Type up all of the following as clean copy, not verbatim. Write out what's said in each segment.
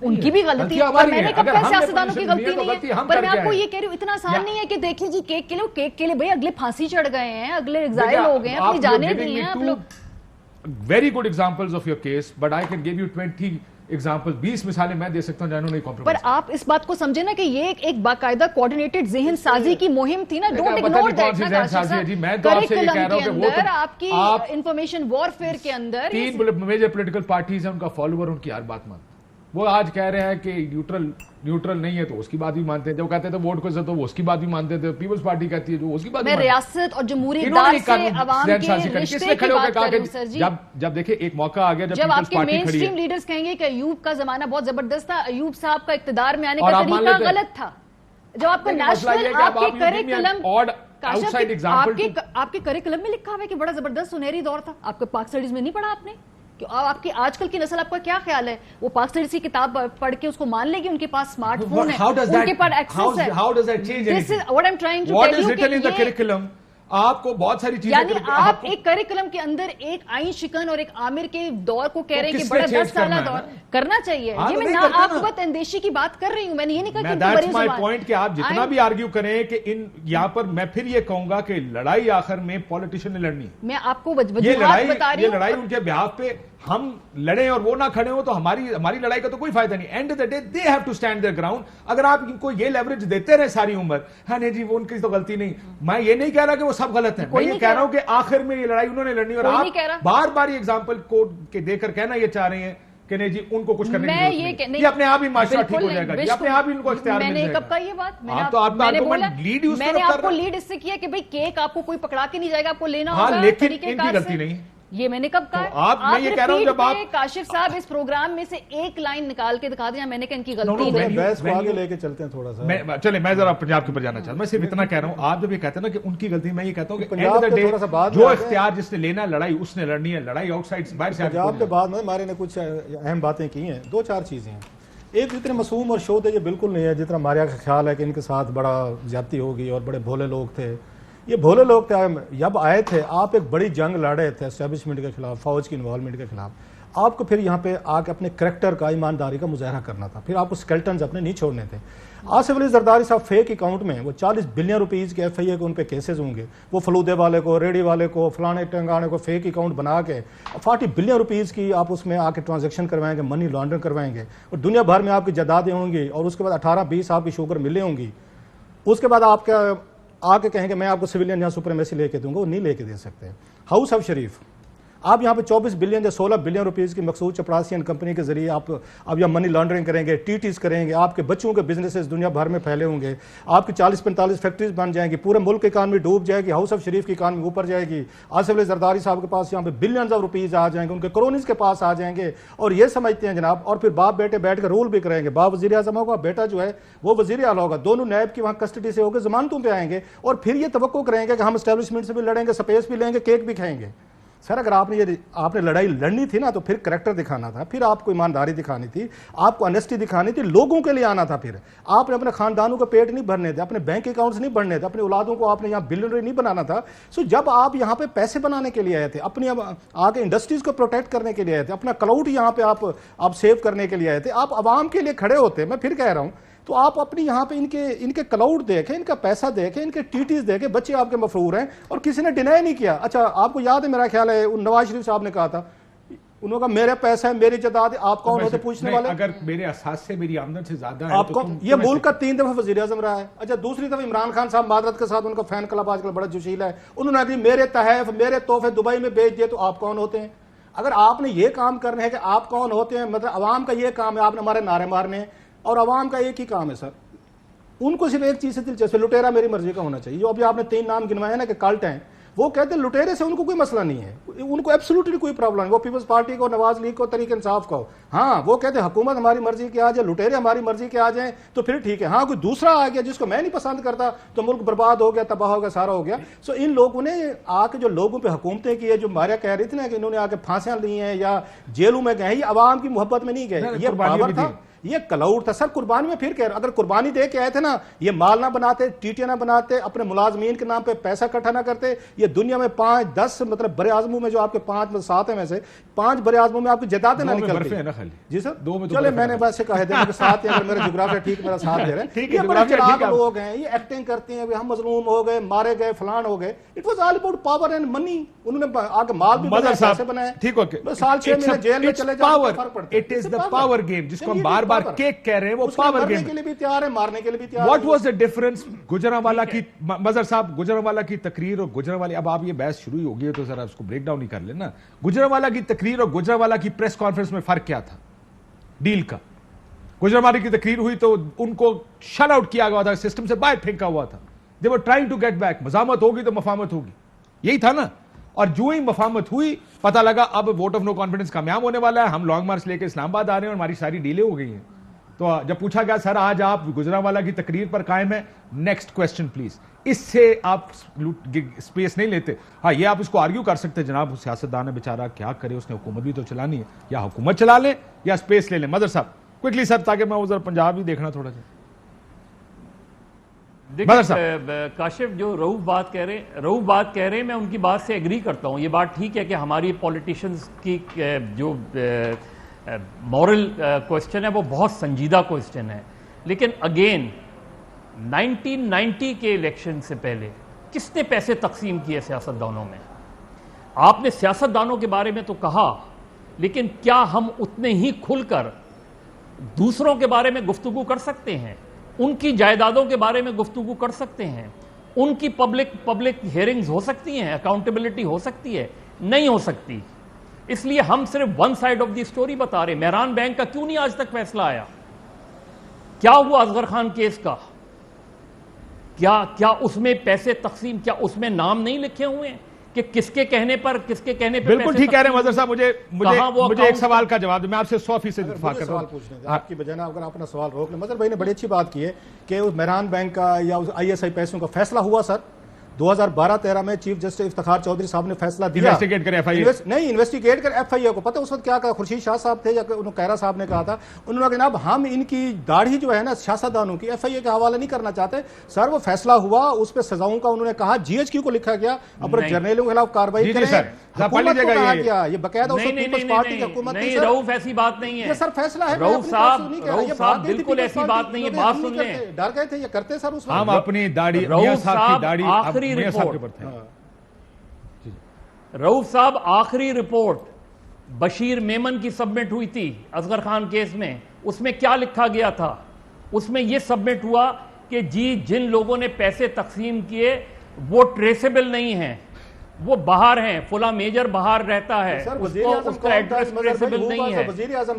ان کی بھی غلطی ہے, پر میں نے کب کہا سیاستدانوں کی غلطی نہیں ہے, پر میں آپ کو یہ کہہ رہی ہوں اتنا آسان نہیں ہے کہ دیکھیں جی کیک کے لیے بھائی اگلے پھانسی چڑھ گئے ہیں, اگلے ایگزائل ہو گئے ہیں, اپنی جانیں دی ہیں آپ لوگ. Very good examples of your case, but I can give you 20 example, 20 مثالیں میں دے سکتا ہوں جنہوں نے پر آپ اس بات کو سمجھے نا کہ یہ ایک باقاعدہ کوارڈینیٹڈ ذہن سازی کی مہم تھی نا, ڈونٹ اگنور دیٹ نا کاشف صاحب. کریکولم کے اندر آپ کی انفارمیشن وارفیئر کے اندر 3 میجر پولیٹیکل پارٹیز ہیں, ان کا فالوور ان کی ہر بات مانتا. وہ آج کہہ رہے ہیں کہ نیوٹرل نہیں ہے تو اس کی بات بھی مانتے ہیں, جب کہتے تھے ووٹ کو عزت ہو وہ اس کی بات بھی مانتے تھے, پیپلز پارٹی کہتی ہے جو اس کی بات بھی مانتے ہیں. میں ریاست اور جمہوری اقدار سے عوام کے رشتے کی بات کر رہی ہوں سر جی. جب دیکھیں ایک موقع آ گیا جب آپ کے مین سٹریم لیڈرز کہیں گے کہ ایوب کا زمانہ بہت زبردست تھا, ایوب صاحب کا اقتدار میں آنے کا طریقہ غلط تھا, جب آپ کا نیشنل آپ کے کریکولم آپ کے کریکولم میں لکھا ہوا ہے کہ بڑا زبردست سنہری دور تھا, آپ کو پاک اسٹڈیز میں نہیں پڑھا آپ نے؟ آپ کی آج کل کی نسل آپ کا کیا خیال ہے, وہ پاک اسٹڈیز کی کتاب پڑھ کے اس کو مان لے گی, ان کے پاس اسمارٹ فون ہے, ان کے پاس ایکسس ہے. How does that change anything? This is what I'm trying to tell you. What is written in the curriculum? آپ کو بہت ساری چیزیں, یعنی آپ ایک کریکولم کے اندر ایک آئین شکن اور ایک عامر کے دور کو کہہ رہے ہیں کہ بڑا 10 سالہ دور کرنا چاہیے. یہ میں نہ آپ کو اندیشی کی بات کر رہی ہوں, میں نے یہ نہیں کہا کہ that's my point کہ آپ جتنا بھی آرگیو کریں کہ یہاں پر میں پھر یہ کہوں گا کہ لڑائی آخر میں پولیٹیشین نے لڑنی ہے. میں آپ کو وجوہات بتا رہی ہوں. یہ لڑائی ان کے بہاف پہ ہم لڑیں اور وہ نہ کھڑے ہوں تو ہماری لڑائی کا تو کوئی فائدہ نہیں. End of the day they have to stand their ground. اگر آپ ان کو یہ لیوریج دیتے رہے ساری عمر, ہاں نہیں جی وہ ان کی تو غلطی نہیں, میں یہ نہیں کہہ رہا کہ وہ سب غلط ہیں, میں یہ کہہ رہا ہوں کہ آخر میں یہ لڑائی انہوں نے لڑنی, اور آپ بار بار یہ ایگزامپل کوڈ کے دے کر کہنا یہ چاہ رہے ہیں کہ نہیں جی ان کو کچھ کرنے کی ضرورت نہیں, یہ اپنے آپ ہی معاشرہ ٹھیک ہو جائے گا, یہ اپنے آپ ہی ان کو اختیار مل جائے گا. میں نے کب کہا یہ بات؟ میں نے آپ کو لیڈ اس سے کیا کہ بھئی کیک آپ کو کوئی پکڑا کے نہیں جائے گا, آپ کو لینا ہوگا. ہاں لیکن ان کی غلطی نہیں, یہ میں نے کب کہا؟ آپ میں یہ کہہ رہا ہوں جب آپ کاشف صاحب اس پروگرام میں سے ایک لائن نکال کے دکھا دیں میں نے کہا ان کی غلطی نہیں. بحث کو آگے لے کے چلتے ہیں تھوڑا سا. چلیں میں ذرا پنجاب کے اوپر جانا چاہتا ہوں, میں صرف اتنا کہہ رہا ہوں. آپ جب یہ کہتے ہیں نا کہ ان کی غلطی, میں یہ کہتا ہوں کہ جو اختیار جس نے لینا لڑائی اس نے لڑنی ہے, لڑائی آؤٹ سائڈ باہر سے. پنجاب کے بعد میں ہمارے نے کچھ اہم باتیں کی ہیں, 2-4 چیزیں ہیں. ایک اتنے معصوم اور شود ہے یہ بالکل نہیں ہے جتنا ماریا کا خیال ہے کہ ان کے ساتھ بڑا زیادتی ہوگی اور بڑے بھولے لوگ تھے. یہ بھولے لوگ تھے, جب آئے تھے آپ ایک بڑی جنگ لڑ رہے تھے اسٹیبلشمنٹ کے خلاف, فوج کی انوالومنٹ کے خلاف. آپ کو پھر یہاں پہ آ کے اپنے کریکٹر کا, ایمانداری کا مظاہرہ کرنا تھا, پھر آپ کو سکیلٹنز اپنے نہیں چھوڑنے تھے. آصف علی زرداری صاحب فیک اکاؤنٹ میں وہ 40 بلین روپیز کے ایف آئی اے کو ان پہ کیسز ہوں گے, وہ فلودے والے کو, ریڈی والے کو, فلانے ٹنگانے کو فیک اکاؤنٹ بنا کے 40 بلین روپیز کی آپ اس میں آ کے ٹرانزیکشن کروائیں گے, منی لانڈرنگ کروائیں گے, اور دنیا بھر میں آپ کی جائیدادیں ہوں گی, اور اس کے بعد 18-20 آپ کی شوگر ملیں ہوں گی. اس کے بعد آپ کا آ کے کہیں گے میں آپ کو سویلین یا سپریمیسی لے کے دوں گا, وہ نہیں لے کے دے سکتے. ہاؤس آف شریف آپ یہاں پہ 24 بلین یا 16 بلین روپیز کی مقصود چپراسین کمپنی کے ذریعے آپ اب یہاں منی لانڈرنگ کریں گے, ٹی ٹیز کریں گے, آپ کے بچوں کے بزنسز دنیا بھر میں پھیلے ہوں گے, آپ کی 40-45 فیکٹریز بن جائیں گی, پورے ملک کی اکانومی ڈوب جائے گی, ہاؤس آف شریف کی اکانومی اوپر جائے گی. آصف علی زرداری صاحب کے پاس یہاں پہ بلینز آف روپیز آ جائیں گے, ان کے کرونیز کے پاس آ جائیں گے, اور یہ سمجھتے ہیں جناب, اور پھر باپ بیٹے بیٹھ کے رول بھی کریں گے. باپ وزیر اعظم ہوگا, بیٹا جو ہے وہ وزیر اعلیٰ ہوگا, دونوں نیب کی وہاں کسٹڈی سے ہو کے ضمانتوں پہ آئیں گے, اور پھر یہ توقع کریں گے کہ ہم اسٹیبلشمنٹ سے بھی لڑیں گے, سپیس بھی لیں گے, کیک بھی کھائیں گے. سر اگر آپ نے لڑائی لڑنی تھی نا تو پھر کریکٹر دکھانا تھا, پھر آپ کو ایمانداری دکھانی تھی, آپ کو آنیسٹی دکھانی تھی, لوگوں کے لیے آنا تھا. پھر آپ نے اپنے خاندانوں کا پیٹ نہیں بھرنے تھے, اپنے بینک اکاؤنٹس نہیں بڑھنے تھے, اپنے اولادوں کو آپ نے یہاں بلینئر نہیں بنانا تھا. سو جب آپ یہاں پہ پیسے بنانے کے لیے آئے تھے, اپنی آگے انڈسٹریز کو پروٹیکٹ کرنے کے لیے آئے تھے, اپنا کلاؤڈ یہاں پہ آپ سیو کرنے کے لیے آئے تھے, آپ عوام کے لیے کھڑے ہوتے. میں پھر کہہ رہا ہوں تو آپ اپنی یہاں پہ ان کے کلاؤڈ دیکھیں, ان کا پیسہ دیکھیں, ان کے ٹیٹیز دیکھیں, بچے آپ کے مفرور ہیں اور کسی نے ڈینائی نہیں کیا. اچھا آپ کو یاد ہے میرا خیال ہے نواز شریف صاحب نے کہا تھا, انہوں نے کہا میرا پیسہ ہے, میری جائیداد ہے, آپ کون ہوتے پوچھنے والے؟ اگر میرے احساس سے میری آمدن سے زیادہ ہے آپ کو یہ ملک کا 3 دفعہ وزیر اعظم رہا ہے. اچھا دوسری طرف عمران خان صاحب معذرت کے ساتھ, ان کا فین کلب آج کل بڑا جوشیلا ہے, انہوں نے کہا میرے تحائف میرے تحفے دبئی میں بیچ دیے, تو آپ کون ہوتے ہیں؟ اگر آپ نے یہ کام کرنے ہے کہ آپ کون ہوتے ہیں, مطلب عوام کا یہ کام ہے, آپ نے ہمارے نعرے مارنے, اور عوام کا ایک ہی کام ہے سر, ان کو صرف ایک چیز سے دلچسپی, لٹیرا میری مرضی کا ہونا چاہیے. جو ابھی آپ نے 3 نام گنوائے نا کہ کلٹ ہیں, وہ کہتے ہیں لٹیرے سے ان کو کوئی مسئلہ نہیں ہے, ان کو ایبسولوٹلی کوئی پرابلم نہیں, وہ پیپلز پارٹی کو, نواز لیگ کو, تحریک انصاف کو. ہاں وہ کہتے ہیں حکومت ہماری مرضی کے آ جائے, لٹیرے ہماری مرضی کے آ جائیں تو پھر ٹھیک ہے. ہاں کوئی دوسرا آ گیا جس کو میں نہیں پسند کرتا تو ملک برباد ہو گیا, تباہ ہو گیا, سارا ہو گیا. سو ان لوگوں نے آ کے جو لوگوں پہ حکومتیں کی ہے, جو ماریا کہہ رہی تھی نا کہ انہوں نے آ کے پھانسیاں لی ہیں یا جیلوں میں گئے, یہ عوام کی محبت میں نہیں گئے, یہ پاور تھا, یہ کلاؤڈ تھا سر. قربانی میں پھر کہہ رہا ہوں, اگر قربانی دے کے آئے تھے نا, یہ مال نہ بناتے, ٹیٹیاں نہ بناتے, اپنے ملازمین کے نام پہ پیسہ اکٹھا نہ کرتے, یہ دنیا میں 5-10 مطلب بڑے اعظموں میں جو آپ کے 5-7 ہیں میں سے 5 بڑے اعظموں میں آپ کی جائیدادیں نہ نکلتی. جی سر, چلے میں نے بس سے کہہ دیا کہ ساتھ ہیں, اگر میرا جغرافیہ ٹھیک میرا ساتھ دے رہے ہیں. یہ بڑے چلاک لوگ ہیں, یہ ایکٹنگ کرتے ہیں, ہم مظلوم ہو گئے, مارے گئے, فلان ہو گئے. It was all about power and money. انہوں نے آگے مال بھی بنائے, پیسے بنائے. ٹھیک ہے, سال 6 مہینے جیل میں چلے جائیں, فرق پڑتا ہے. It is the power game جس کو ہم بار بار کیک کہہ رہے ہیں, وہ پاور گیم کے لیے بھی تیار ہے, مارنے کے لیے بھی تیار ہے. What was the difference Gujranwala کی, مظہر صاحب گجرانوالہ کی تقریر اور گجرانوالہ, اب آپ یہ بحث شروع ہی ہو گئی ہے تو ذرا اس کو بریک ڈاؤن ہی کر لیں نا. گجرانوالہ کی تقریر اور گجرانوالہ کی پریس کانفرنس میں فرق کیا تھا ڈیل کا؟ گجرانوالہ کی تقریر ہوئی تو ان کو شٹ آؤٹ کیا گیا تھا, سسٹم سے باہر پھینکا ہوا تھا. They were trying to get back. مزاحمت ہوگی تو مفاہمت ہوگی, یہی تھا نا. اور جو ہی مفاہمت ہوئی, پتہ لگا اب ووٹ آف نو کانفیڈنس کامیاب ہونے والا ہے, ہم لانگ مارچ لے کے اسلام آباد آ رہے ہیں اور ہماری ساری ڈیلے ہو گئی ہیں. تو جب پوچھا گیا سر آج آپ گجرانوالہ کی تقریر پر قائم ہیں, نیکسٹ کویسچن پلیز, اس سے آپ اسپیس نہیں لیتے. ہاں یہ آپ اس کو آرگیو کر سکتے جناب سیاستدان ہے بیچارہ, کیا کرے, اس نے حکومت بھی تو چلانی ہے, یا حکومت چلا لیں یا اسپیس لے لیں. مظہر صاحب کوئکلی سر, تاکہ میں ادھر پنجاب ہی دیکھنا تھوڑا سا. دیکھیں کاشف, جو رؤوف بات کہہ رہے ہیں, میں ان کی بات سے ایگری کرتا ہوں. یہ بات ٹھیک ہے کہ ہماری پولیٹیشنز کی جو مورل کوسچن ہے وہ بہت سنجیدہ کوسچن ہے. لیکن اگین 1990 کے الیکشن سے پہلے کس نے پیسے تقسیم کیے سیاستدانوں میں؟ آپ نے سیاستدانوں کے بارے میں تو کہا, لیکن کیا ہم اتنے ہی کھل کر دوسروں کے بارے میں گفتگو کر سکتے ہیں؟ ان کی جائیدادوں کے بارے میں گفتگو کر سکتے ہیں؟ ان کی پبلک ہیئرنگز ہو سکتی ہیں, اکاؤنٹیبلٹی ہو سکتی ہے؟ نہیں ہو سکتی. اس لیے ہم صرف one side of the story بتا رہے ہیں. مہران بینک کا کیوں نہیں آج تک فیصلہ آیا؟ کیا ہوا اصغر خان کیس کا؟ کیا اس میں پیسے تقسیم, کیا اس میں نام نہیں لکھے ہوئے ہیں کہ کس کے کہنے پر بالکل ٹھیک کہہ رہے ہیں مظہر صاحب. مجھے ایک سوال کا جواب دیں, میں آپ سے 100% اتفاق کرتا ہوں. سوال پوچھنے دیں آپ کی بجائے نا, اگر آپ اپنا سوال روک لیں. مظہر بھائی نے بڑی اچھی بات کی ہے کہ مہران بینک کا یا ISI پیسوں کا فیصلہ ہوا سر 2012-13 میں چیف جسٹس افتخار چودھری صاحب نے فیصلہ دیا. انویسٹیگیٹ کریں نہیں, انویسٹیگیٹ کر FIA کو. پتہ اس وقت کیا کہا خورشید شاہ صاحب تھے یا کیرا صاحب نے کہا تھا, انہوں نے کہا جناب ہم ان کی داڑھی جو ہے نا سیاستدانوں کی FIA کے حوالے نہیں کرنا چاہتے. سر وہ فیصلہ ہوا, اس پہ سزاؤں کا انہوں نے کہا, GHQ کو لکھا گیا اپنے جرنیلوں کے خلاف کارروائی کریں. حکومت کو کہا گیا, یہ باقاعدہ اس وقت پیپلز پارٹی کی حکومت تھی. نہیں رؤوف, ایسی بات نہیں ہے. یہ سر فیصلہ ہے رؤوف صاحب بالکل ایسی بات نہیں ہے. بات سن لیں, ڈر گئے تھے, یہ کرتے سر اس وقت. ہم اپنی داڑھی, رؤوف صاحب آخری رپورٹ بشیر میمن کی سبمٹ ہوئی تھی اصغر خان کیس میں. اس میں کیا لکھا گیا تھا؟ اس میں یہ سبمٹ ہوا کہ جی جن لوگوں نے پیسے تقسیم کیے وہ ٹریسیبل نہیں ہیں, وہ باہر ہیں, فلاں میجر باہر رہتا ہے, اس کا ایڈریس ٹریسیبل نہیں ہے. وزیر اعظم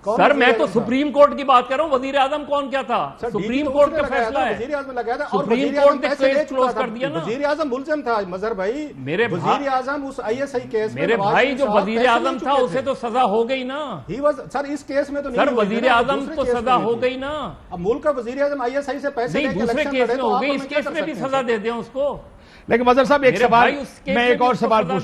سر میں تو سپریم کورٹ کی بات کر رہا ہوں. وزیر اعظم کون کیا تھا؟ سپریم کورٹ کا فیصلہ ہے. سپریم کورٹ نے کیس کلوز کر دیا نا. وزیر اعظم ملزم تھا مظہر بھائی. وزیر اعظم اس ISI کیس میں, میرے بھائی جو وزیر اعظم تھا اسے تو سزا ہو گئی نا. سر اس کیس میں تو سر وزیر اعظم تو سزا ہو گئی نا. اب ملک کا وزیر اعظم ISI سے پیسے نہیں, دوسرے کیس میں ہو گئی, اس کیس میں بھی سزا دے دیں اس کو. لیکن مظہر صاحب ایک سوال, میں ایک اور سوال پوچھوں.